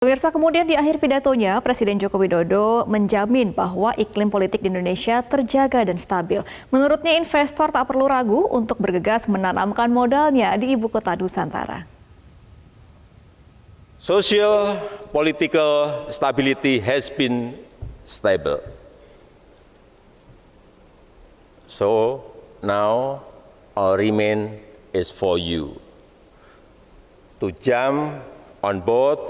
Pemirsa, kemudian di akhir pidatonya, Presiden Joko Widodo menjamin bahwa iklim politik di Indonesia terjaga dan stabil. Menurutnya, investor tak perlu ragu untuk bergegas menanamkan modalnya di ibu kota Nusantara. Social political stability has been stable. So now our remain is for you to jump on board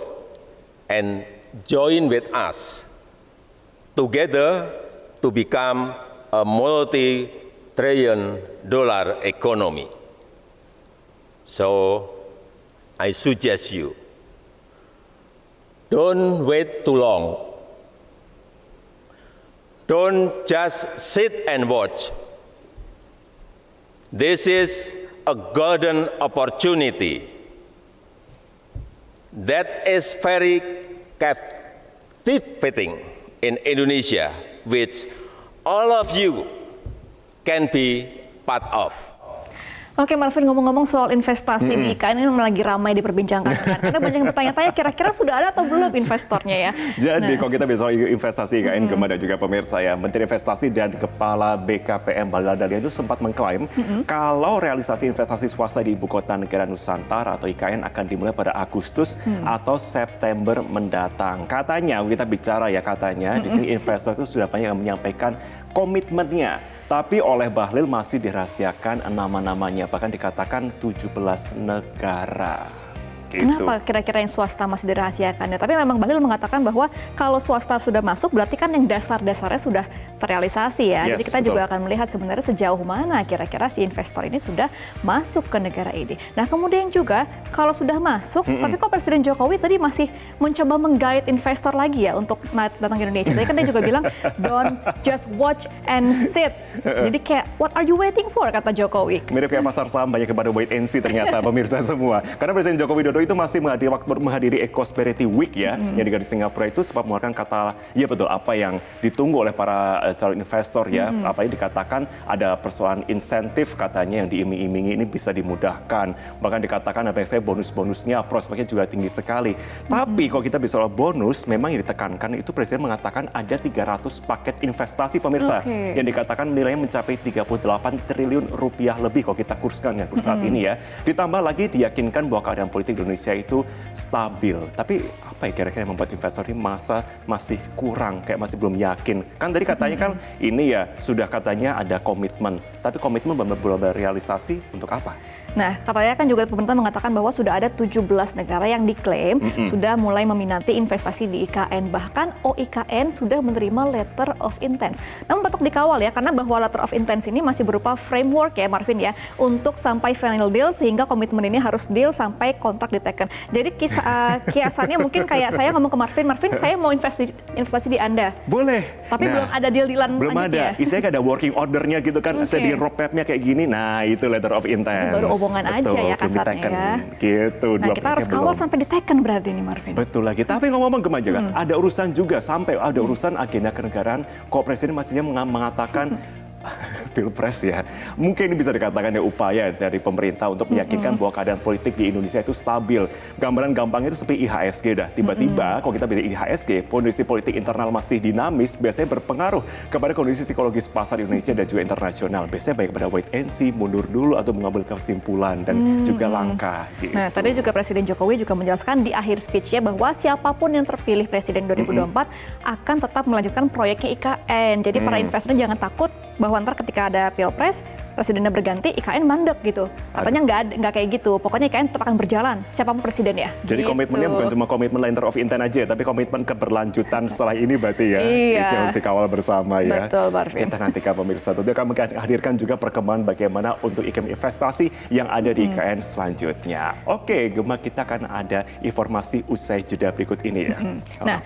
and join with us together to become a multi-trillion-dollar economy. So I suggest you, don't wait too long. Don't just sit and watch. This is a golden opportunity that is very captivating in Indonesia, which all of you can be part of. Oke, Marvin, ngomong-ngomong soal investasi di IKN ini lagi ramai diperbincangkan. Karena banyak yang bertanya-tanya kira-kira sudah ada atau belum investornya ya. Jadi kalau kita bicara investasi IKN dan juga pemirsa ya, Menteri Investasi dan Kepala BKPM Baladari itu sempat mengklaim kalau realisasi investasi swasta di Ibu Kota Negara Nusantara atau IKN akan dimulai pada Agustus atau September mendatang. Katanya, kita bicara ya katanya, di sini investor itu sudah banyak yang menyampaikan komitmennya. Tapi oleh Bahlil masih dirahasiakan nama-namanya, bahkan dikatakan 17 negara. Gitu. Kenapa kira-kira yang swasta masih dirahasiakan? Tapi memang Bahlil mengatakan bahwa kalau swasta sudah masuk berarti kan yang dasar-dasarnya sudah terrealisasi ya. Jadi kita juga akan melihat sebenarnya sejauh mana kira-kira si investor ini sudah masuk ke negara ini. Nah kemudian juga kalau sudah masuk, tapi kok Presiden Jokowi tadi masih mencoba menggait investor lagi ya untuk datang ke Indonesia. Tadi kan dia juga bilang don't just watch and sit. Jadi kayak what are you waiting for, kata Jokowi. Mirip kayak pasar saham, banyak kepada wait and see ternyata pemirsa semua. Karena Presiden Joko Widodo itu masih menghadiri Prosperity Week ya, yang di Singapura itu sempat mengeluarkan kata, ya betul, apa yang ditunggu oleh para calon investor ya, apalagi dikatakan ada persoalan insentif katanya yang diiming-imingi ini bisa dimudahkan, bahkan dikatakan apa saya bonus-bonusnya, prospeknya juga tinggi sekali. Tapi kalau kita bicara bonus, memang yang ditekankan itu Presiden mengatakan ada 300 paket investasi pemirsa, yang dikatakan nilainya mencapai 38 triliun rupiah lebih kalau kita kurskan ya kurs saat ini ya. Ditambah lagi diyakinkan bahwa keadaan politik Indonesia itu stabil. Tapi apa ya kira-kira yang membuat investor ini masih kurang, kayak masih belum yakin. Kan tadi katanya kan ini ya sudah katanya ada komitmen. Tapi komitmen belum realisasi untuk apa? Nah, katanya kan juga pemerintah mengatakan bahwa sudah ada 17 negara yang diklaim sudah mulai meminati investasi di IKN. Bahkan OIKN sudah menerima letter of intent. Namun patut dikawal ya, karena bahwa letter of intent ini masih berupa framework ya Marvin ya, untuk sampai final deal sehingga komitmen ini harus deal sampai kontrak diteken. Jadi kiasannya mungkin kayak saya ngomong ke Marvin saya mau investasi di Anda. Boleh. Tapi belum ada deal-dealan belum lanjutnya. Ada. Istilahnya ada working ordernya gitu kan, saya di roadmap-nya kayak gini. Nah, itu letter of intent. Baru omongan aja ya kasarnya ya. Gitu. Nah, kita harus kawal sampai diteken berarti ini Marvin. Betul lagi. Tapi ngomong kemajuan, ada urusan juga sampai ada urusan agenda kenegaraan. Kok Presiden masihnya mengatakan Pilpres ya. Mungkin ini bisa dikatakan ya upaya dari pemerintah untuk meyakinkan bahwa keadaan politik di Indonesia itu stabil. Gambaran gampangnya itu seperti IHSG dah. Tiba-tiba kalau kita bicara IHSG, kondisi politik internal masih dinamis, biasanya berpengaruh kepada kondisi psikologis pasar Indonesia dan juga internasional. Biasanya baik pada wait and see, mundur dulu atau mengambil kesimpulan dan juga langkah. Gitu. Nah, tadi juga Presiden Jokowi juga menjelaskan di akhir speech-nya bahwa siapapun yang terpilih Presiden 2024 akan tetap melanjutkan proyeknya IKN. Jadi para investor jangan takut bahwa ntar ketika ada Pilpres, presidennya berganti, IKN mandek gitu. Katanya nggak kayak gitu. Pokoknya IKN tetap akan berjalan, siapapun presiden ya. Jadi komitmennya bukan cuma komitmen letter of intent aja, tapi komitmen keberlanjutan setelah ini berarti ya. Iya. Itu yang harus dikawal bersama ya. Betul, Marvin. Kita nantikan pemirsa. Tentu akan menghadirkan juga perkembangan bagaimana untuk iklim investasi yang ada di IKN selanjutnya. Oke, Gemma, kita akan ada informasi usai jeda berikut ini ya. Nah,